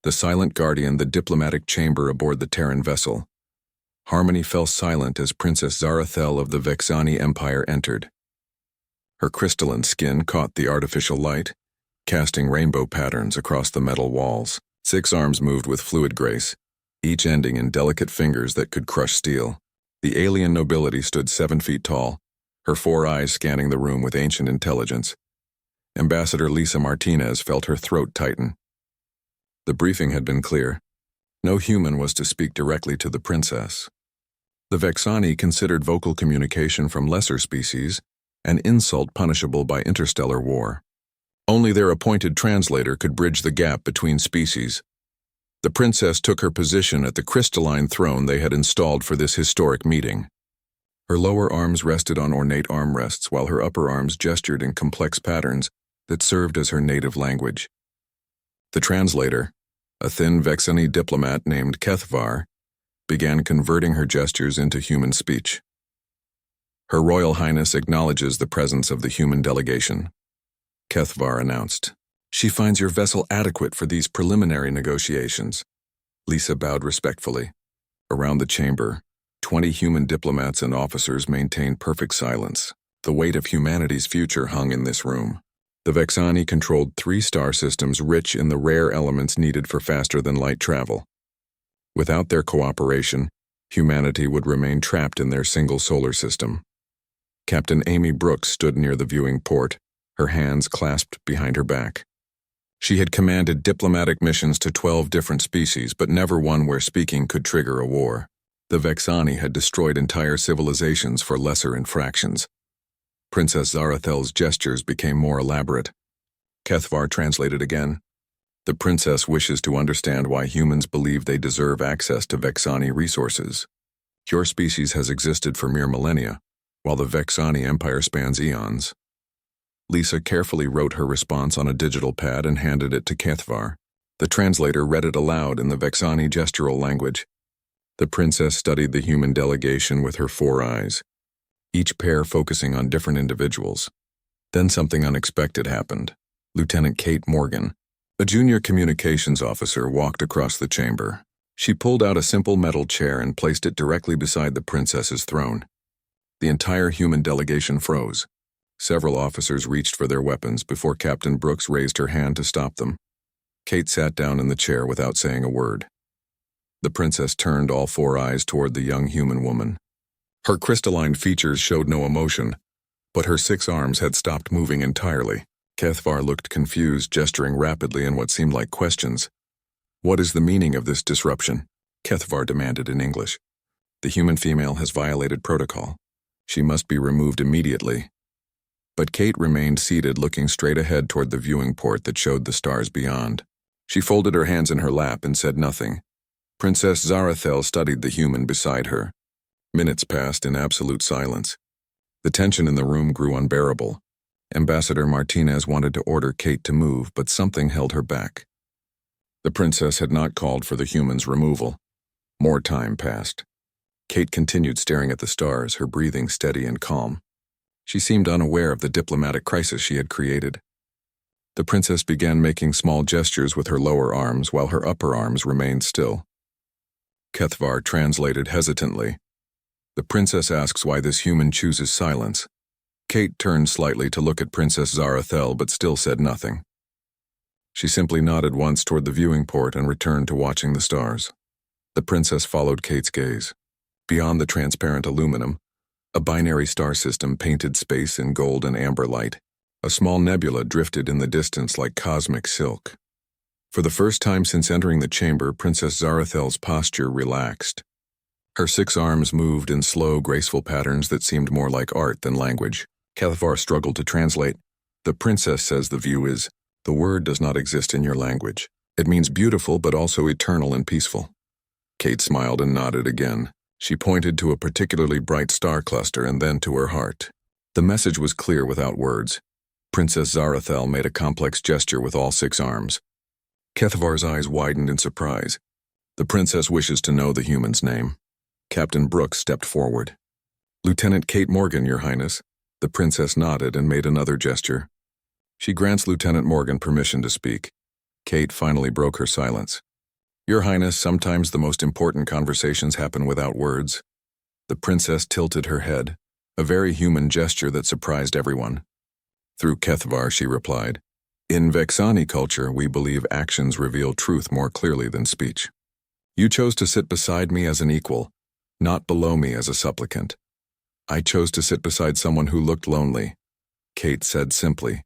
The silent guardian, the diplomatic chamber aboard the Terran vessel. Harmony fell silent as Princess Zarathel of the Vexani Empire entered. Her crystalline skin caught the artificial light, casting rainbow patterns across the metal walls. 6 arms moved with fluid grace, each ending in delicate fingers that could crush steel. The alien nobility stood 7 feet tall, her 4 eyes scanning the room with ancient intelligence. Ambassador Lisa Martinez felt her throat tighten. The briefing had been clear. No human was to speak directly to the princess. The Vexani considered vocal communication from lesser species an insult punishable by interstellar war. Only their appointed translator could bridge the gap between species. The princess took her position at the crystalline throne they had installed for this historic meeting. Her lower arms rested on ornate armrests while her upper arms gestured in complex patterns that served as her native language. The translator, a thin Vexani diplomat named Kethvar, began converting her gestures into human speech. Her Royal Highness acknowledges the presence of the human delegation, Kethvar announced. She finds your vessel adequate for these preliminary negotiations. Lisa bowed respectfully. Around the chamber, 20 human diplomats and officers maintained perfect silence. The weight of humanity's future hung in this room. The Vexani controlled 3 star systems rich in the rare elements needed for faster-than-light travel. Without their cooperation, humanity would remain trapped in their single solar system. Captain Amy Brooks stood near the viewing port, her hands clasped behind her back. She had commanded diplomatic missions to 12 different species, but never one where speaking could trigger a war. The Vexani had destroyed entire civilizations for lesser infractions. Princess Zarathel's gestures became more elaborate. Kethvar translated again. The princess wishes to understand why humans believe they deserve access to Vexani resources. Your species has existed for mere millennia, while the Vexani Empire spans eons. Lisa carefully wrote her response on a digital pad and handed it to Kethvar. The translator read it aloud in the Vexani gestural language. The princess studied the human delegation with her 4 eyes, each pair focusing on different individuals. Then something unexpected happened. Lieutenant Kate Morgan, a junior communications officer, walked across the chamber. She pulled out a simple metal chair and placed it directly beside the princess's throne. The entire human delegation froze. Several officers reached for their weapons before Captain Brooks raised her hand to stop them. Kate sat down in the chair without saying a word. The princess turned all 4 eyes toward the young human woman. Her crystalline features showed no emotion, but her 6 arms had stopped moving entirely. Kethvar looked confused, gesturing rapidly in what seemed like questions. "What is the meaning of this disruption?" Kethvar demanded in English. "The human female has violated protocol. She must be removed immediately." But Kate remained seated, looking straight ahead toward the viewing port that showed the stars beyond. She folded her hands in her lap and said nothing. Princess Zarathel studied the human beside her. Minutes passed in absolute silence. The tension in the room grew unbearable. Ambassador Martinez wanted to order Kate to move, but something held her back. The princess had not called for the human's removal. More time passed. Kate continued staring at the stars, her breathing steady and calm. She seemed unaware of the diplomatic crisis she had created. The princess began making small gestures with her lower arms while her upper arms remained still. Kethvar translated hesitantly. The princess asks why this human chooses silence. Kate turned slightly to look at Princess Zarathel but still said nothing. She simply nodded once toward the viewing port and returned to watching the stars. The princess followed Kate's gaze. Beyond the transparent aluminum, a binary star system painted space in gold and amber light. A small nebula drifted in the distance like cosmic silk. For the first time since entering the chamber, Princess Zarathel's posture relaxed. Her 6 arms moved in slow, graceful patterns that seemed more like art than language. Kethvar struggled to translate. "The princess says the view is, the word does not exist in your language. It means beautiful but also eternal and peaceful." Kate smiled and nodded again. She pointed to a particularly bright star cluster and then to her heart. The message was clear without words. Princess Zarathel made a complex gesture with all 6 arms. Kethvar's eyes widened in surprise. "The princess wishes to know the human's name." Captain Brooks stepped forward. "Lieutenant Kate Morgan, Your Highness." The princess nodded and made another gesture. She grants Lieutenant Morgan permission to speak. Kate finally broke her silence. Your Highness, sometimes the most important conversations happen without words. The princess tilted her head, a very human gesture that surprised everyone. Through Kethvar, she replied, "In Vexani culture, we believe actions reveal truth more clearly than speech. You chose to sit beside me as an equal, not below me as a supplicant. I chose to sit beside someone who looked lonely," Kate said simply.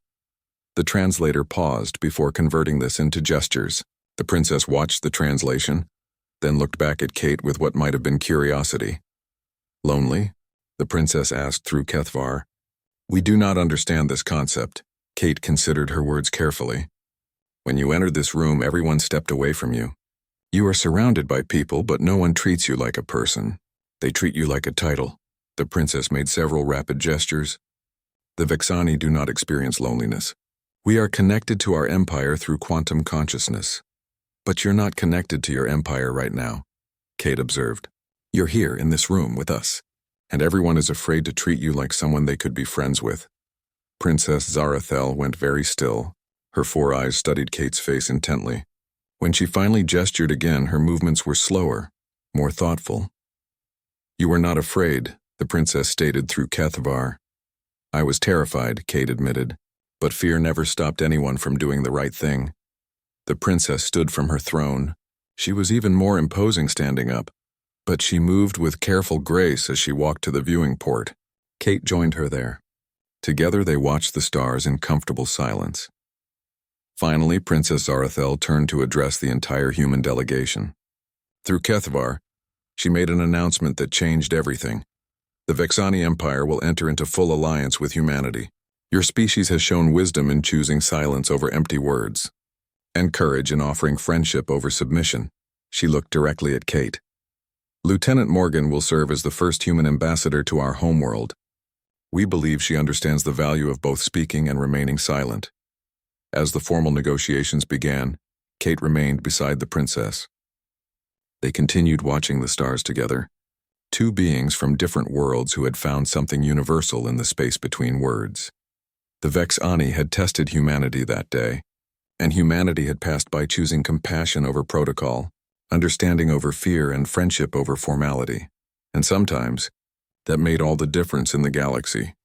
The translator paused before converting this into gestures. The princess watched the translation, then looked back at Kate with what might have been curiosity. "Lonely?" the princess asked through Kethvar. "We do not understand this concept." Kate considered her words carefully. "When you entered this room, everyone stepped away from you. You are surrounded by people, but no one treats you like a person. They treat you like a title." The princess made several rapid gestures. "The Vexani do not experience loneliness. We are connected to our empire through quantum consciousness. But you're not connected to your empire right now," Kate observed. "You're here in this room with us, and everyone is afraid to treat you like someone they could be friends with." Princess Zarathel went very still. Her 4 eyes studied Kate's face intently. When she finally gestured again, her movements were slower, more thoughtful. "You were not afraid," the princess stated through Kethvar. "I was terrified," Kate admitted, "but fear never stopped anyone from doing the right thing." The princess stood from her throne. She was even more imposing standing up, but she moved with careful grace as she walked to the viewing port. Kate joined her there. Together they watched the stars in comfortable silence. Finally, Princess Zarathel turned to address the entire human delegation. Through Kethvar, she made an announcement that changed everything. "The Vexani Empire will enter into full alliance with humanity. Your species has shown wisdom in choosing silence over empty words, and courage in offering friendship over submission." She looked directly at Kate. "Lieutenant Morgan will serve as the first human ambassador to our homeworld. We believe she understands the value of both speaking and remaining silent." As the formal negotiations began, Kate remained beside the princess. They continued watching the stars together, 2 beings from different worlds who had found something universal in the space between words. The Vexani had tested humanity that day, and humanity had passed by choosing compassion over protocol, understanding over fear, and friendship over formality. And sometimes, that made all the difference in the galaxy.